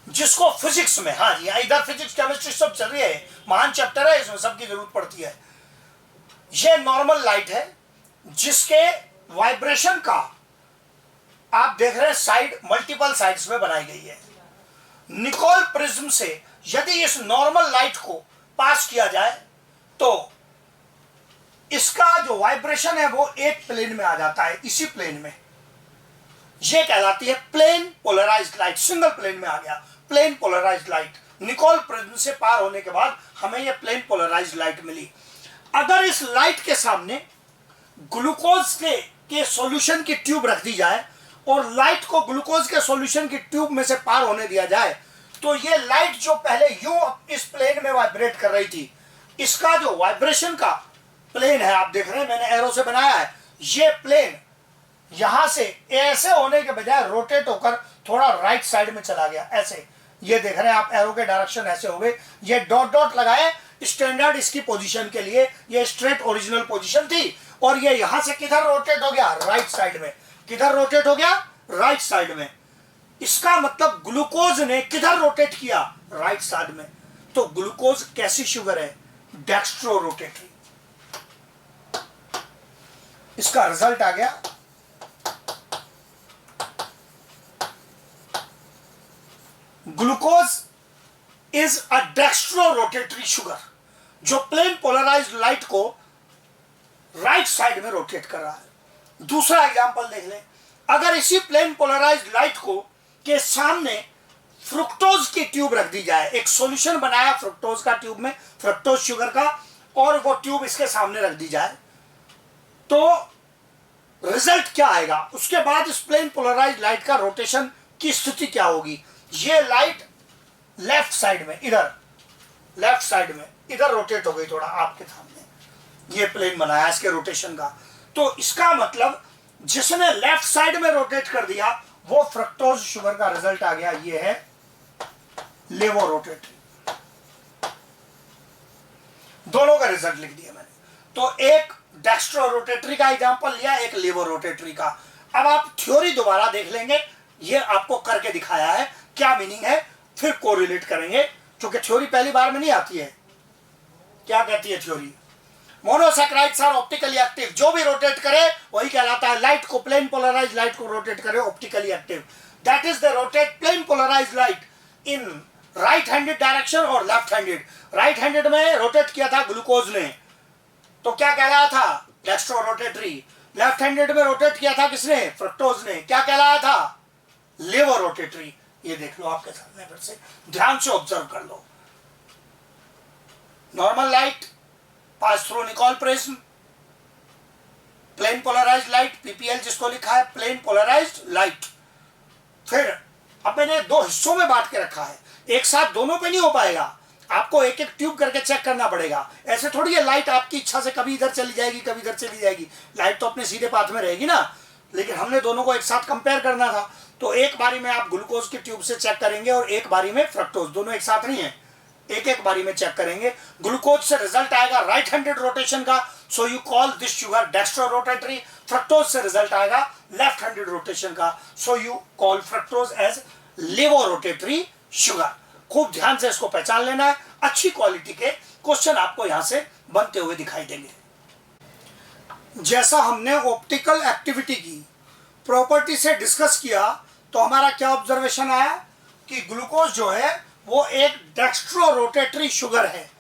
जिसको फिजिक्स में, हाँ जी, इधर फिजिक्स केमिस्ट्री सब चल रही है, महान चैप्टर है, इसमें सबकी जरूरत पड़ती है। ये नॉर्मल लाइट है जिसके वाइब्रेशन का आप देख रहे हैं साइड मल्टीपल साइड्स में बनाई गई है। निकोल प्रिज्म से यदि इस नॉर्मल लाइट को पास किया जाए तो इसका जो वाइब्रेशन है वो एक प्लेन में आ जाता है, इसी प्लेन में। ये कहलाती है plane polarised light, single plane में आ गया plane polarised light. Nicol prism से पार होने के बाद हमें ये प्लेन पोलराइज्ड लाइट मिली। अगर इस लाइट के सामने ग्लूकोज के सॉल्यूशन की ट्यूब रख दी जाए और लाइट को ग्लूकोज के सॉल्यूशन की ट्यूब में से पार होने दिया जाए तो ये लाइट जो पहले यूं इस प्लेन में वाइब्रेट कर रही थी, इसका जो वाइब्रेशन का प्लेन है, आप देख रहे हैं मैंने एरो से बनाया है, ये प्लेन यहां से ऐसे होने के बजाय रोटेट होकर थोड़ा राइट साइड में चला गया, ऐसे। ये देख रहे हैं आप, एरो के डायरेक्शन ऐसे हो गए। ये डॉट डॉट लगाए स्टैंडर्ड इसकी पोजीशन के लिए, ये स्ट्रेट ओरिजिनल पोजीशन थी, और ये यहां से किधर रोटेट हो गया, राइट साइड में। किधर रोटेट हो गया, राइट साइड में। इसका मतलब ग्लूकोज ने किधर रोटेट किया, राइट साइड में। तो ग्लूकोज कैसी शुगर है, डेक्स्ट्रो रोटेटरी। इसका रिजल्ट आ गया, glucose is a dextro rotatory sugar, जो प्लेन पोलराइज्ड लाइट को राइट साइड में रोटेट कर रहा है। दूसरा एग्जांपल देख लें, अगर इसी प्लेन पोलराइज्ड लाइट को के सामने फ्रुक्टोज की ट्यूब रख दी जाए, एक सॉल्यूशन बनाया फ्रुक्टोज का ट्यूब में, फ्रुक्टोज शुगर का, और वो ट्यूब इसके सामने रख दी जाए तो रिजल्ट क्या आएगा। उसके बाद इस प्लेन पोलराइज्ड लाइट का रोटेशन की स्थिति क्या होगी। ये लाइट लेफ्ट साइड में, इधर लेफ्ट साइड में इधर रोटेट हो गई थोड़ा आपके सामने, ये प्लेन बनाया इसके रोटेशन का। तो इसका मतलब जिसने लेफ्ट साइड में रोटेट कर दिया वो फ्रक्टोज शुगर का रिजल्ट आ गया, ये है लेवो रोटेटरी। दोनों का रिजल्ट लिख दिया मैंने। तो एक डेक्स्ट्रो रोटेटरी का एग्जांपल लिया, एक लेवो रोटेटरी का। अब आप थ्योरी दोबारा देख लेंगे, ये आपको करके दिखाया है क्या मीनिंग है फिर कोरिलेट करेंगे, क्योंकि थ्योरी पहली बार में नहीं आती है। क्या कहती है theory? Monosaccharides are optically active, जो भी रोटेट करे वही कहलाता है। लाइट को, प्लेन पोलराइज लाइट को रोटेट करे optically active, that is the rotate plane polarise light in right handed direction और लेफ्ट हैंडेड। राइट हैंडेड में रोटेट किया था ग्लूकोज ने, तो क्या कहलाया था? Dextro rotatory. लेफ्ट हैंडेड में रोटेट किया था किसने? फ्रक्टोज ने, क्या कहलाया था? लेवो रोटेटरी। ये देख लो आपके सामने, फिर से ध्यान से ऑब्जर्व कर लो। Normal light pass through Nicol prism, plane polarised light, PPL जिसको लिखा है प्लेन पोलराइज्ड लाइट। फिर अब मैंने दो हिस्सों में बांट के रखा है, एक साथ दोनों पे नहीं हो पाएगा, आपको एक एक ट्यूब करके चेक करना पड़ेगा। ऐसे थोड़ी है लाइट आपकी इच्छा से कभी इधर चली जाएगी कभी इधर चली जाएगी, लाइट तो अपने सीधे पाथ में रहेगी ना। लेकिन हमने दोनों को एक साथ कंपेयर करना था, तो एक बारी में आप ग्लूकोज की ट्यूब से चेक करेंगे और एक बारी में फ्रक्टोज, दोनों एक साथ नहीं है, एक एक बारी में चेक करेंगे। ग्लूकोज से रिजल्ट आएगा राइट हैंडेड रोटेशन का, so you call this sugar dextro rotatory. Fructose से रिजल्ट आएगा लेफ्ट हैंडेड रोटेशन का, so you call fructose as levo rotatory sugar. खूब ध्यान से इसको पहचान लेना है, अच्छी क्वालिटी के क्वेश्चन आपको यहां से बनते हुए दिखाई देंगे। जैसा हमने ऑप्टिकल एक्टिविटी की प्रॉपर्टी से डिस्कस किया, तो हमारा क्या ऑब्जर्वेशन आया कि ग्लूकोज जो है वो एक डेक्स्ट्रो रोटेटरी शुगर है।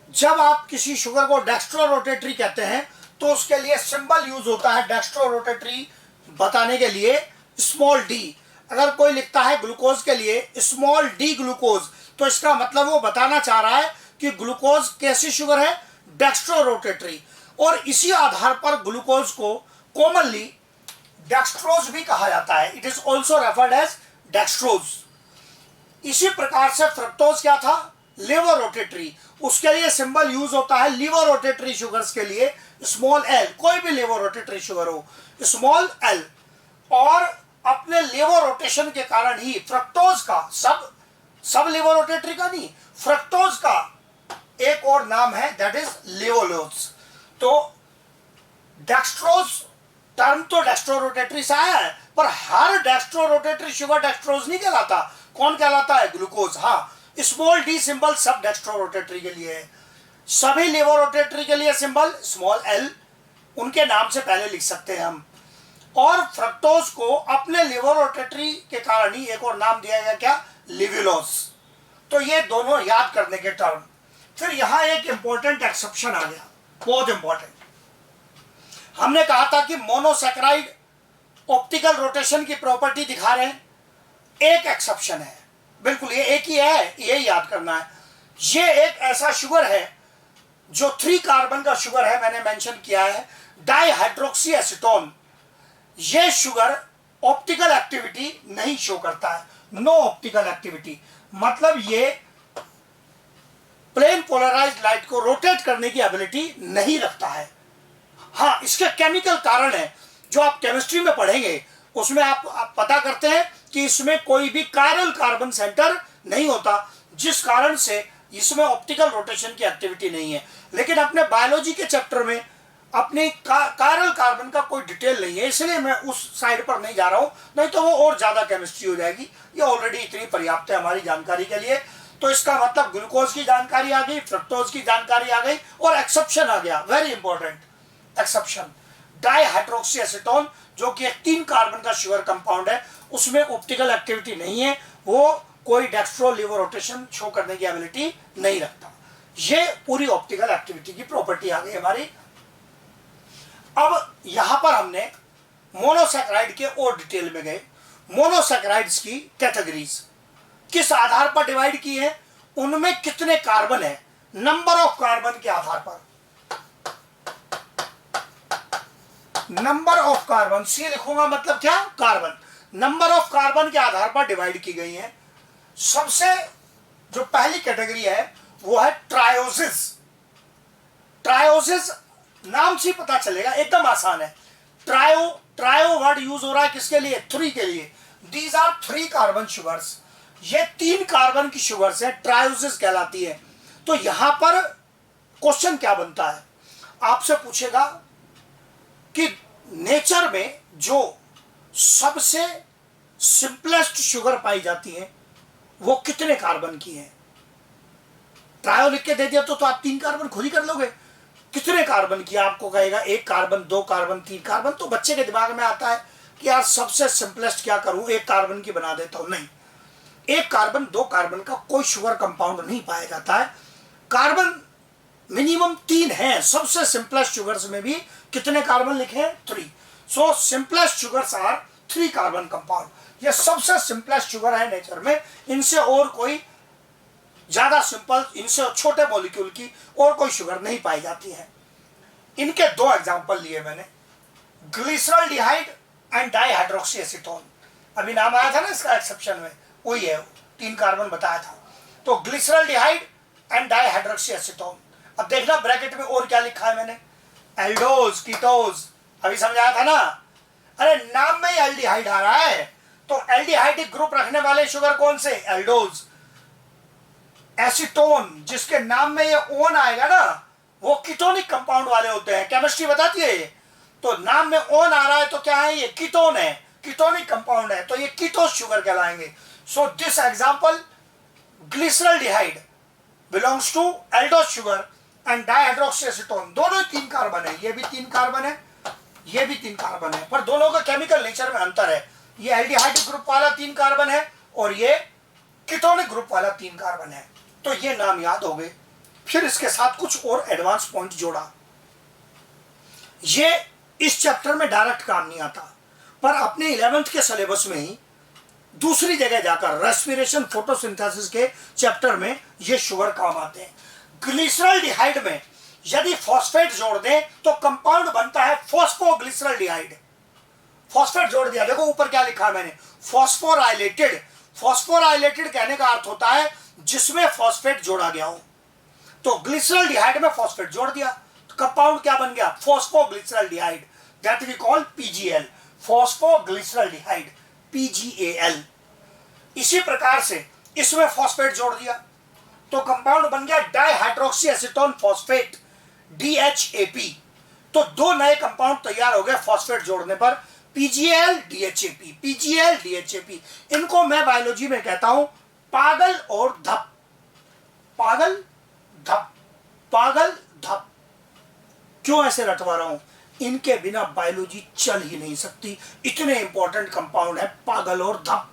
जब आप किसी शुगर को डेक्स्ट्रो रोटेटरी कहते हैं तो उसके लिए सिंबल यूज होता है डेक्स्ट्रो रोटेटरी बताने के लिए स्मॉल डी। अगर कोई लिखता है ग्लूकोज के लिए स्मॉल डी ग्लूकोज, तो इसका मतलब वो बताना चाह रहा है कि ग्लूकोज कैसी शुगर है? Dextro rotatory. और इसी आधार पर ग्लूकोज को कॉमनली डेक्स्ट्रोज भी कहा जाता है, it is also referred as dextrose. इसी प्रकार से फ्रक्टोज क्या था? लेवो रोटेटरी, उसके लिए सिंबल यूज होता है लीवो रोटेटरी शुगर्स के लिए स्मॉल एल। कोई भी लेवो रोटेटरी शुगर हो स्मॉल एल, और अपने लेवो रोटेशन के कारण ही फ्रक्टोज का, सब लेवो रोटेटरी का नहीं, फ्रक्टोज का एक और नाम है दैट इज लेवोलोज। तो डेक्स्ट्रोज टर्म तो डेक्स्ट्रो रोटेटरी से आया है, पर हर डेक्स्ट्रो रोटेटरी शुगर डेक्स्ट्रोज नहीं कहलाता। कौन कहलाता है? ग्लूकोज। हाँ, स्मॉल डी सिंबल सब डेक्स्ट्रो रोटेटरी के लिए है, सभी लेवो रोटेटरी के लिए सिंबल स्मॉल एल, उनके नाम से पहले लिख सकते हैं हम। और फ्रक्टोज को अपने लेवो रोटेटरी के कारण ही एक और नाम दिया गया, क्या? लिविलोज। तो ये दोनों याद करने के टर्म। फिर यहां एक इंपॉर्टेंट एक्सेप्शन आ गया, बहुत इंपॉर्टेंट। हमने कहा था कि मोनोसैकेराइड ऑप्टिकल रोटेशन की प्रॉपर्टी दिखा रहे हैं, एक एक्सेप्शन है, बिल्कुल ये एक ही है, ये याद करना है। ये एक ऐसा शुगर है जो 3 कार्बन का शुगर है, मैंने मेंशन किया है, डाइहाइड्रोक्सी एसीटोन। ये शुगर ऑप्टिकल एक्टिविटी नहीं शो करता है, नो ऑप्टिकल एक्टिविटी, मतलब ये प्लेन पोलराइज्ड लाइट को रोटेट करने की एबिलिटी नहीं रखता है। हाँ, इसके केमिकल कारण है जो आप केमिस्ट्री में पढ़ेंगे, उसमें आप पता करते हैं कि इसमें कोई भी कायरल कार्बन सेंटर नहीं होता, जिस कारण से इसमें ऑप्टिकल रोटेशन की एक्टिविटी नहीं है। लेकिन अपने बायोलॉजी के चैप्टर में अपने कायरल कार्बन का कोई डिटेल नहीं है, इसलिए मैं उस साइड पर नहीं जा रहा हूं, नहीं तो वो और ज्यादा केमिस्ट्री हो जाएगी। ये ऑलरेडी इतनी पर्याप्त है हमारी जानकारी के लिए। तो इसका मतलब ग्लूकोज की जानकारी आ गई, फ्रक्टोज की जानकारी आ गई, और एक्सेप्शन आ गया, very important exception, dihydroxy acetone, जो कि एक 3 कार्बन का शुगर कंपाउंड है, उसमें ऑप्टिकल एक्टिविटी नहीं है, वो कोई डेक्स्ट्रो लेवो रोटेशन शो करने की एबिलिटी नहीं रखता। ये पूरी ऑप्टिकल एक्टिविटी की प्रॉपर्टी आ गई हमारी। अब यहां पर हमने मोनोसैकेराइड के और डिटेल में गए। मोनोसैकेराइड्स की कैटेगरीज किस आधार पर डिवाइड की है, उनमें कितने कार्बन है, नंबर ऑफ कार्बन के आधार पर, नंबर ऑफ कार्बन, सी लिखूंगा मतलब क्या? कार्बन, नंबर ऑफ कार्बन के आधार पर डिवाइड की गई है। सबसे जो पहली कैटेगरी है वो है ट्रायोसिस। ट्रायोसिस नाम से पता चलेगा, एकदम आसान है। ट्रायो वर्ड यूज हो रहा है किसके लिए? 3 के लिए। दीज आर 3 कार्बन शुगर्स, ये 3 कार्बन की शुगर्स है, ट्रायोसिस कहलाती है। तो यहां पर क्वेश्चन क्या बनता है, आपसे पूछेगा कि नेचर में जो सबसे सिंपलेस्ट शुगर पाई जाती है वो कितने कार्बन की है। ट्रायो लिख के दे दिया तो आप 3 कार्बन खुद ही कर लोगे। कितने कार्बन की आपको कहेगा, 1 कार्बन, 2 कार्बन, 3 कार्बन, तो बच्चे के दिमाग में आता है कि यार सबसे सिंपलेस्ट क्या करूं, 1 कार्बन की बना देता हूं। नहीं, 1 कार्बन 2 कार्बन का कोई शुगर कंपाउंड नहीं पाया जाता है। कार्बन मिनिमम 3 है। सबसे सिंपलेस्ट शुगर्स में भी कितने कार्बन लिखे हैं, 3। So simplest sugars are 3 carbon compound. ये सबसे सिंपलेस्ट शुगर है नेचर में। इनसे और कोई ज्यादा सिंपल, इनसे छोटे मॉलिक्यूल की और कोई शुगर नहीं पाई जाती है। इनके 2 एग्जांपल लिए मैंने, ग्लिसरॉल्डिहाइड एंड डाइहाइड्रोक्सी एसीटोन। अभी नाम आया था ना इसका एक्सेप्शन में, वही है, 3 कार्बन बताया था। तो ग्लिसरॉल्डिहाइड एंड डाइहाइड्रोक्सी एसीटोन। अब देखना ब्रैकेट में और क्या लिखा है मैंने, एल्डोज, कीटोज। अभी समझाया था ना, अरे नाम में ही एल्डिहाइड आ रहा है, तो एल्डिहाइडिक ग्रुप रखने वाले शुगर कौन से, एल्डोज। एसीटोन जिसके नाम में ये ओन आएगा ना, वो कीटोनिक कंपाउंड वाले होते हैं, केमिस्ट्री बताती है ये। तो नाम में ओन आ रहा है तो क्या है, ये कीटोन है, कीटोनिक कंपाउंड है, तो ये कीटोस शुगर कहलाएंगे। So this example glyceraldehyde belongs to aldose sugar and dihydroxy acetone. दोनों 3 कार्बन है, ये भी 3 कार्बन है, ये भी 3 कार्बन है, पर दोनों का केमिकल नेचर में अंतर है। ये एल्डिहाइडिक ग्रुप वाला 3 कार्बन है और ये कीटोनिक ग्रुप वाला 3 कार्बन है। तो ये नाम याद हो गए। फिर इसके साथ कुछ और एडवांस पॉइंट जोड़ा। ये इस चैप्टर में डायरेक्ट काम नहीं आता, पर अपने 11th के सिलेबस में ही दूसरी जगह जाकर रेस्पिरेशन फोटोसिंथेसिस के चैप्टर में ये शुगर काम आते हैं। ग्लिसरॉल्डिहाइड में यदि फॉस्फेट जोड़ दें तो कंपाउंड बनता है फॉस्फोग्लिसरॉल्डिहाइड। फॉस्फेट जोड़ दिया, देखो ऊपर क्या लिखा है मैंने, फॉस्फोराइलेटेड। फॉस्फोराइलेटेड कहने का अर्थ होता है जिसमें फॉस्फेट जोड़ा गया हो। तो ग्लिसरॉल्डिहाइड में फॉस्फेट जोड़ दिया तो कंपाउंड क्या बन गया, phosphoglyceraldehyde, that we call PGL, phosphoglyceraldehyde, PGL. इसी प्रकार से इसमें फॉस्फेट जोड़ दिया तो कंपाउंड बन गया डाइहाइड्रोक्सी एसीटोन फॉस्फेट, डीएचएपी। तो 2 नए कंपाउंड तैयार हो गए फॉस्फेट जोड़ने पर, पीजीएल डीएचएपी, पीजीएल डीएचएपी। इनको मैं बायोलॉजी में कहता हूं पागल और धप, पागल धप, पागल धप। क्यों ऐसे रटवा रहा हूं, इनके बिना बायोलॉजी चल ही नहीं सकती। इतने इंपॉर्टेंट कंपाउंड है पागल और धप,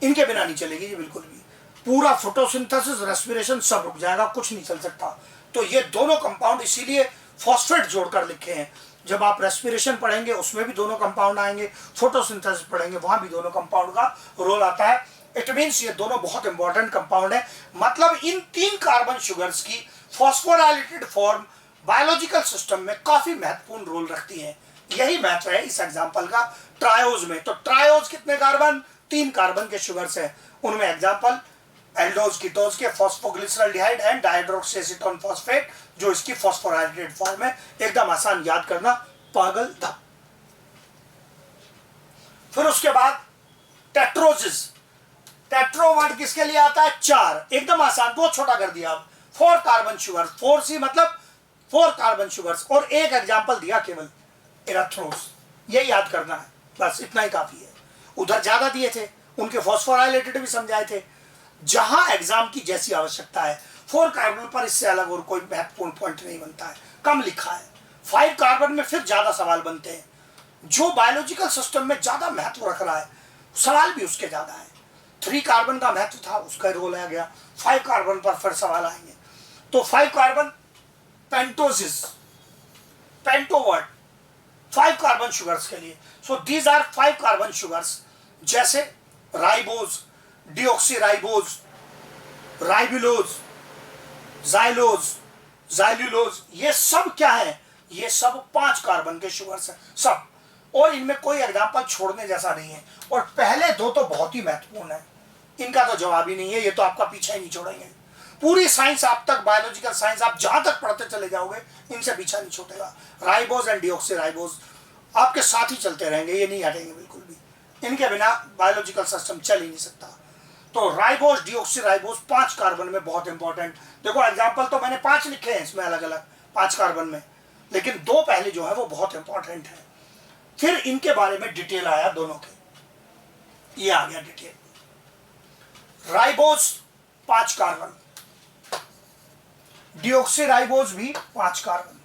इनके बिना नहीं चलेगी ये बिल्कुल भी। पूरा फोटोसिंथेसिस, रेस्पिरेशन सब रुक जाएगा, कुछ नहीं चल सकता। तो ये दोनों कंपाउंड इसीलिए फॉस्फेट जोड़कर लिखे हैं। जब आप रेस्पिरेशन पढ़ेंगे उसमें भी दोनों कंपाउंड आएंगे, फोटोसिंथेसिस पढ़ेंगे वहां भी दोनों कंपाउंड का रोल आता है। इट मीन्स ये दोनों बहुत इंपॉर्टेंट कंपाउंड है। मतलब इन 3 कार्बन शुगर्स की फॉस्फोराइलेटेड फॉर्म बायोलॉजिकल सिस्टम में काफी महत्वपूर्ण रोल रखती है। यही महत्व है इस एग्जाम्पल का ट्रायोज में। तो ट्रायोज कितने कार्बन, 3 कार्बन के शुगर्स है। उनमें एग्जाम्पल एल्डोज, कीटोज के फॉस्फोग्लिसरॉल्डिहाइड एंड डाइहाइड्रोक्सी एसीटोन फॉस्फेट, जो इसकी फॉस्फोराइलेटेड फॉर्म है। एकदम आसान याद करना, पागल धप। फिर उसके बाद टेट्रोजिस। टेट्रो वर्ड किसके लिए आता है, 4। एकदम आसान, बहुत छोटा कर दिया। अब 4 कार्बन शुगर, 4C मतलब 4 कार्बन शुगर्स, और एक एग्जाम्पल दिया केवल, एराथ्रोस। ये याद करना है, बस इतना ही काफी है। उधर ज्यादा दिए थे, उनके फॉस्फोराइलेटेड भी समझाए थे। जहां एग्जाम की जैसी आवश्यकता है, 4 कार्बन पर इससे अलग और कोई महत्वपूर्ण पॉइंट नहीं बनता है, कम लिखा है। 5 कार्बन में फिर ज्यादा सवाल बनते हैं। जो बायोलॉजिकल सिस्टम में ज्यादा महत्व रख रहा है, सवाल भी उसके ज्यादा है। 3 कार्बन का महत्व था, उसका रोल आ गया। 5 कार्बन पर फिर सवाल आएंगे। तो 5 carbon pentoses, pento word 5 carbon sugars के लिए। So these are 5 carbon sugars, जैसे ribose, deoxyribose, ribulose, xylose, xylulose, ये सब क्या है, ये सब 5 कार्बन के शुगर्स हैं सब। और इनमें कोई एग्जाम्पल छोड़ने जैसा नहीं है। और पहले 2 तो बहुत ही महत्वपूर्ण है, इनका तो जवाब ही नहीं है। ये तो आपका पीछा ही नहीं छोड़ेंगे। पूरी साइंस आप तक, बायोलॉजिकल साइंस आप जहां तक पढ़ते चले जाओगे, इनसे पीछा नहीं छूटेगा। राइबोज एंड डिऑक्सीराइबोज आपके साथ ही चलते रहेंगे, ये नहीं हटेंगे बिल्कुल भी। इनके बिना बायोलॉजिकल सिस्टम चल ही नहीं सकता। तो राइबोज, डिऑक्सीराइबोज 5 कार्बन में बहुत इंपॉर्टेंट। देखो एग्जाम्पल तो मैंने 5 लिखे हैं इसमें अलग अलग 5 कार्बन में, लेकिन 2 पहले जो है वो बहुत इंपॉर्टेंट है। फिर इनके बारे में डिटेल आया दोनों के, ये आ गया डिटेल। राइबोज 5 कार्बन, डिऑक्सीराइबोज भी 5 कार्बन,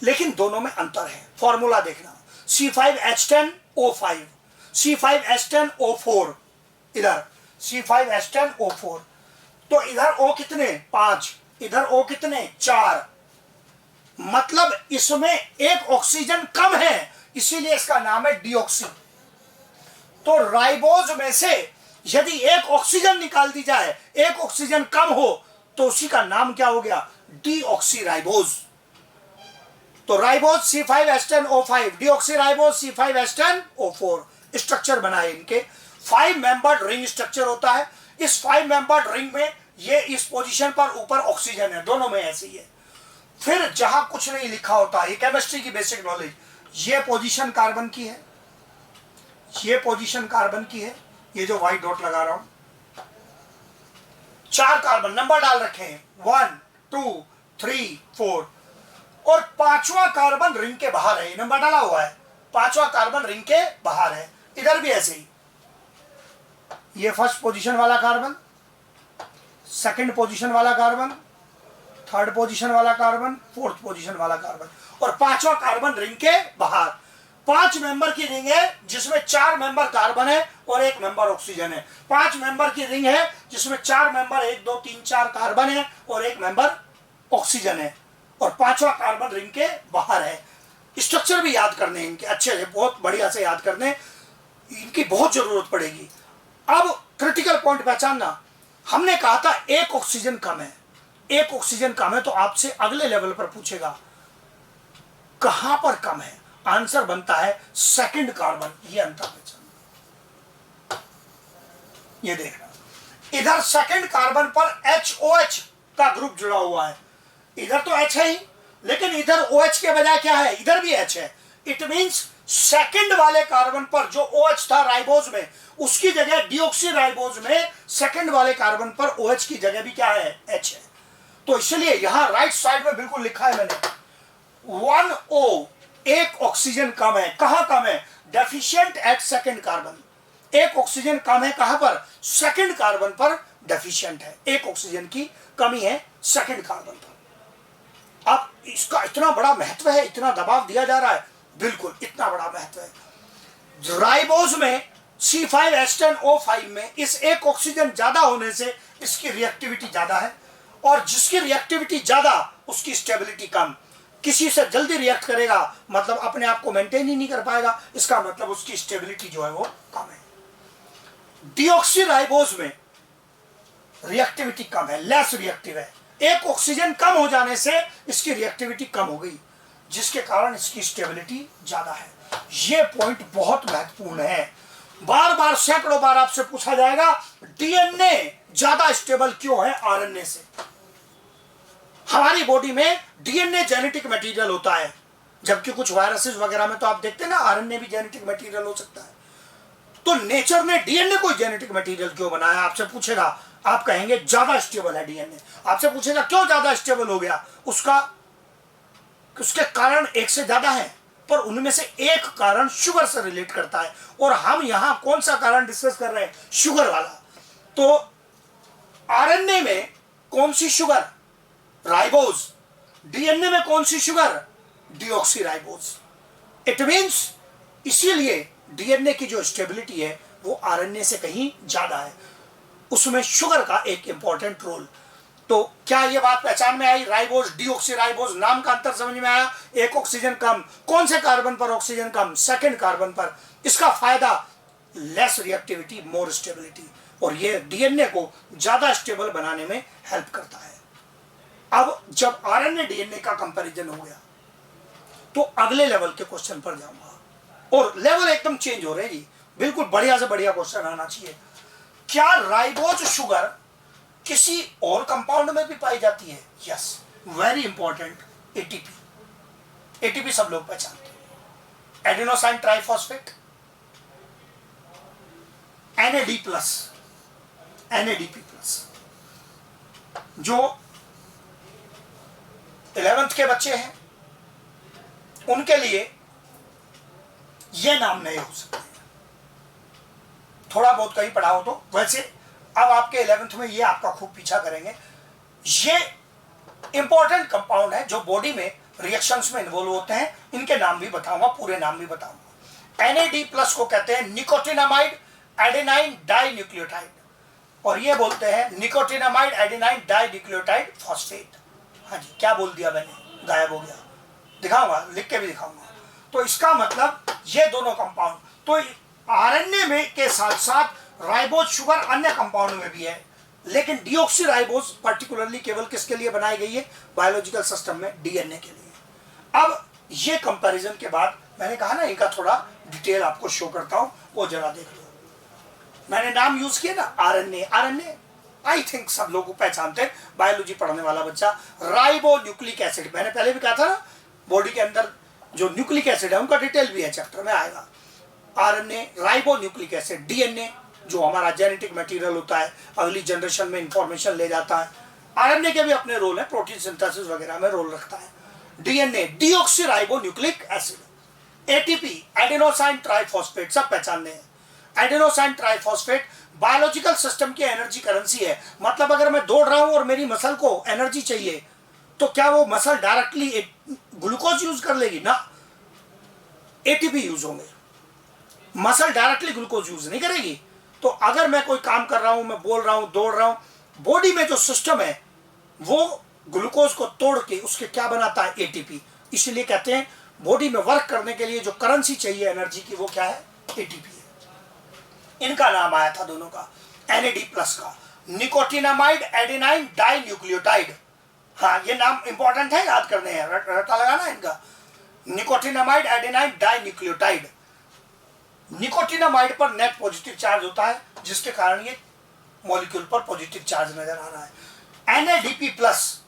लेकिन दोनों में अंतर है। फॉर्मूला देखना, C5H10O5, C5H10O4, इधर C5H10O4, तो इधर O कितने 5, इधर O कितने 4, मतलब इसमें एक ऑक्सीजन कम है, इसीलिए इसका नाम है डीऑक्सी। तो राइबोज में से यदि एक ऑक्सीजन निकाल दी जाए, एक ऑक्सीजन कम हो, तो उसी का नाम क्या हो गया, डीऑक्सीराइबोज। तो ribose C5H10O5, deoxyribose C5H10O4। Structure बनाए इनके, 5 मेंबर्ड रिंग स्ट्रक्चर होता है। इस 5 मेंबर्ड रिंग में ये इस पोजीशन पर ऊपर ऑक्सीजन है, दोनों में ऐसे ही है। फिर जहां कुछ नहीं लिखा होता, ये केमिस्ट्री की बेसिक नॉलेज, ये पोजीशन कार्बन की है, ये पोजीशन कार्बन की है, ये जो व्हाइट डॉट लगा रहा हूं, 4 कार्बन नंबर डाल रखे हैं, 1 2 3 4, और 5वां कार्बन रिंग के बाहर है, नंबर डाला हुआ है, 5वां कार्बन रिंग के बाहर है। इधर भी ऐसे ही, ये फर्स्ट पोजीशन वाला कार्बन, सेकंड पोजीशन वाला कार्बन, थर्ड पोजीशन वाला कार्बन, फोर्थ पोजीशन वाला कार्बन, और 5वां कार्बन रिंग के बाहर। 5 मेंबर की रिंग है जिसमें 4 मेंबर कार्बन है और 1 मेंबर ऑक्सीजन है। 5 मेंबर की रिंग है जिसमें 4 मेंबर 1 2 3 4 कार्बन है और 1 मेंबर ऑक्सीजन है, और 5वां कार्बन रिंग के बाहर है। स्ट्रक्चर भी याद करने इनके अच्छे से, बहुत बढ़िया से याद करने, इनकी बहुत जरूरत पड़ेगी। अब क्रिटिकल पॉइंट पहचानना, हमने कहा था एक ऑक्सीजन कम है, एक ऑक्सीजन कम है, तो आपसे अगले लेवल पर पूछेगा कहां पर कम है, आंसर बनता है सेकंड कार्बन। ये अंतर पहचानना, ये देखना, इधर सेकंड कार्बन पर HOH का ग्रुप जुड़ा हुआ है, इधर तो H है ही, लेकिन इधर OH के बजाय क्या है, इधर भी H है। इट मींस सेकंड वाले कार्बन पर जो OH था राइबोज में, उसकी जगह डीऑक्सीराइबोज में सेकंड वाले कार्बन पर OH की जगह भी क्या है, H है। तो इसलिए यहां राइट साइड में बिल्कुल लिखा है मैंने, 1O, एक ऑक्सीजन कम है। कहां कम है, डेफिशिएंट एट सेकंड कार्बन, एक ऑक्सीजन कम है, कहां पर, सेकंड कार्बन पर डेफिशिएंट है, एक ऑक्सीजन की कमी है सेकंड कार्बन पर। अब इसका इतना बड़ा महत्व है, इतना दबाव दिया जा रहा है, बिल्कुल इतना बड़ा महत्व है। राइबोज में C5H10O5 में इस एक ऑक्सीजन ज्यादा होने से इसकी रिएक्टिविटी ज्यादा है, और जिसकी रिएक्टिविटी ज्यादा उसकी स्टेबिलिटी कम। किसी से जल्दी रिएक्ट करेगा मतलब अपने आप को मेंटेन ही नहीं कर पाएगा, इसका मतलब उसकी स्टेबिलिटी जो है वो कम है। डीऑक्सीराइबोज में रिएक्टिविटी कम है, लेस रिएक्टिव है, एक ऑक्सीजन कम हो जाने से इसकी रिएक्टिविटी कम हो गई, जिसके कारण इसकी स्टेबिलिटी ज्यादा है। यह पॉइंट बहुत महत्वपूर्ण है, बार बार सैकड़ों बार आपसे पूछा जाएगा, डीएनए ज्यादा स्टेबल क्यों है आरएनए से। हमारी बॉडी में डीएनए जेनेटिक मटेरियल होता है, जबकि कुछ वायरसेस वगैरह में तो आप देखते हैं ना, आरएनए भी जेनेटिक मटेरियल हो सकता है। तो नेचर ने डीएनए को जेनेटिक मटेरियल क्यों बनाया, आपसे पूछेगा, आप कहेंगे ज्यादा स्टेबल है डीएनए। आपसे पूछेगा क्यों ज्यादा स्टेबल हो गया, उसके कारण एक से ज्यादा है, पर उनमें से एक कारण शुगर से रिलेट करता है, और हम यहां कौन सा कारण डिस्कस कर रहे हैं, शुगर वाला। तो आरएनए में कौन सी शुगर, राइबोज, डीएनए में कौन सी शुगर, डीऑक्सीराइबोज। इट मींस इसीलिए डीएनए की जो स्टेबिलिटी है वो आरएनए से कहीं ज्यादा है, उसमें शुगर का एक इंपॉर्टेंट रोल। तो क्या ये बात पहचान में आई, राइबोज डीऑक्सीराइबोज, नाम का अंतर समझ में आया। एक ऑक्सीजन कम, कौन से कार्बन पर ऑक्सीजन कम, सेकंड कार्बन पर। इसका फायदा लेस रिएक्टिविटी, मोर स्टेबिलिटी, और ये डीएनए को ज्यादा स्टेबल बनाने में हेल्प करता है। अब जब आरएनए डीएनए का कंपैरिजन हो गया तो अगले लेवल के क्वेश्चन पर जाऊंगा, और लेवल एकदम चेंज हो रहे हैं जी, बिल्कुल बढ़िया से बढ़िया क्वेश्चन आना चाहिए। क्या राइबोज शुगर किसी और कंपाउंड में भी पाई जाती है? Yes, very important, ATP. ATP सब लोग पहचानते हैं, adenosine triphosphate, NAD plus, NADP plus. जो 11th के बच्चे हैं उनके लिए यह नाम नए हो सकते हैं, थोड़ा बहुत कहीं पढ़ा हो तो। वैसे अब आपके 11th में ये आपका खूब पीछा करेंगे। ये इंपॉर्टेंट कंपाउंड है जो बॉडी में रिएक्शंस में इन्वॉल्व होते हैं। इनके नाम भी बताऊंगा, पूरे नाम भी बताऊंगा। NAD+ को कहते हैं निकोटिनामाइड एडेनाइन डाई न्यूक्लियोटाइड, और ये बोलते हैं nicotinamide adenine di nucleotide phosphate. हाँ जी, क्या बोल दिया मैंने, गायब हो गया, दिखाऊंगा, लिख के भी दिखाऊंगा। तो इसका मतलब ये दोनों कंपाउंड, तो RNA में के साथ साथ राइबोज शुगर अन्य कंपाउंड में भी है, लेकिन डीऑक्सीराइबोज पर्टिकुलरली केवल किसके लिए बनाई गई है, बायोलॉजिकल सिस्टम में DNA के लिए। अब ये कंपैरिजन के बाद मैंने कहा ना इनका थोड़ा डिटेल आपको शो करता हूं, वो जरा देख लो। मैंने नाम यूज किया ना RNA आई थिंक सब लोग को पहचानते हैं, बायोलॉजी पढ़ने वाला बच्चा। राइबो न्यूक्लिक एसिड, मैंने पहले भी कहा था ना, बॉडी के अंदर जो न्यूक्लिक एसिड है उनका डिटेल भी है, चैप्टर में आएगा। RNA ribo nucleic acid, DNA जो हमारा जेनेटिक मटेरियल होता है, अगली जनरेशन में इंफॉर्मेशन ले जाता है। RNA के भी अपने रोल है, प्रोटीन सिंथेसिस वगैरह में रोल रखता है। DNA deoxyribo nucleic acid. ATP adenosine triphosphate, सब पहचानते हैं। एडेनोसाइन ट्राइफॉस्फेट बायोलॉजिकल सिस्टम की एनर्जी करेंसी है। मतलब अगर मैं दौड़ रहा हूं और मेरी मसल को एनर्जी चाहिए तो क्या वो मसल डायरेक्टली ग्लूकोज यूज कर लेगी ना, ATP यूज होंगे। मसल डायरेक्टली ग्लूकोज यूज नहीं करेगी। तो अगर मैं कोई काम कर रहा हूं, मैं बोल रहा हूं, दौड़ रहा हूं, बॉडी में जो सिस्टम है वो ग्लूकोज को तोड़ के उसके क्या बनाता है, ATP। इसलिए कहते हैं बॉडी में वर्क करने के लिए जो करेंसी चाहिए एनर्जी की, वो क्या है, ATP है। इनका नाम आया था दोनों का, NAD+ का निकोटिनामाइड एडेनाइन डाई न्यूक्लियोटाइड। हाँ, ये नाम इंपॉर्टेंट है, याद करने हैं, रटा लगाना इनका। Nicotinamide adenine di nucleotide. Nicotinamide पर नेट पॉजिटिव चार्ज होता है, जिसके कारण ये मॉलिक्यूल पर पॉजिटिव चार्ज नजर आ रहा है। NADP+,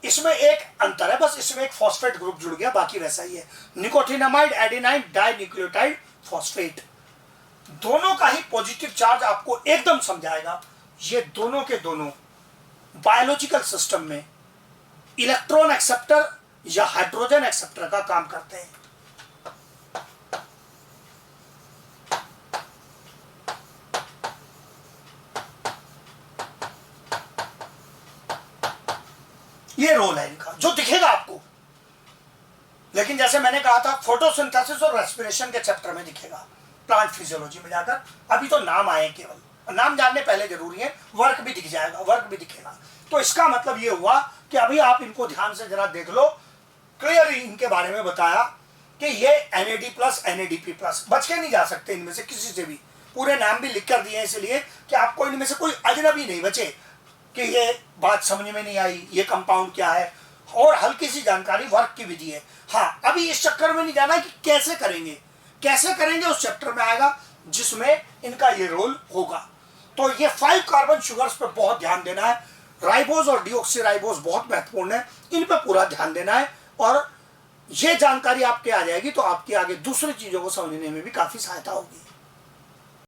इसमें एक अंतर है, बस इसमें एक फॉस्फेट ग्रुप जुड़ गया, बाकी वैसा ही है। Nicotinamide adenine di nucleotide phosphate. दोनों का ही पॉजिटिव चार्ज आपको एकदम समझाएगा। ये दोनों के दोनों बायोलॉजिकल सिस्टम में इलेक्ट्रॉन एक्सेप्टर या हाइड्रोजन एक्सेप्टर का काम करते हैं। ये रोल है इनका, जो दिखेगा आपको, लेकिन जैसे मैंने कहा था फोटोसिंथेसिस और रेस्पिरेशन के चैप्टर में दिखेगा, प्लांट फिजियोलॉजी में जाकर। अभी तो नाम आए, केवल नाम जानने पहले जरूरी है, वर्क भी दिख जाएगा, वर्क भी दिखेगा। तो इसका मतलब ये हुआ कि अभी आप इनको ध्यान से जरा देख लो, क्लियरली इनके बारे में बताया कि ये NAD+, NADP+, बच के नहीं जा सकते इनमें से किसी से भी। पूरे नाम भी लिख कर दिए इसलिए कि आपको इनमें से कोई अजनबी नहीं बचे कि ये बात समझ में नहीं आई, ये कंपाउंड क्या है, और हल्की सी जानकारी वर्क की भी दी है। हाँ, अभी इस चक्कर में नहीं जाना कि कैसे करेंगे, उस चैप्टर में आएगा जिसमें इनका ये रोल होगा। तो ये 5 कार्बन शुगर्स पर बहुत ध्यान देना है। राइबोज और डीऑक्सीराइबोज बहुत महत्वपूर्ण है, इन पर पूरा ध्यान देना है, और ये जानकारी आपके आ जाएगी तो आपकी आगे दूसरी चीजों को समझने में भी काफी सहायता होगी।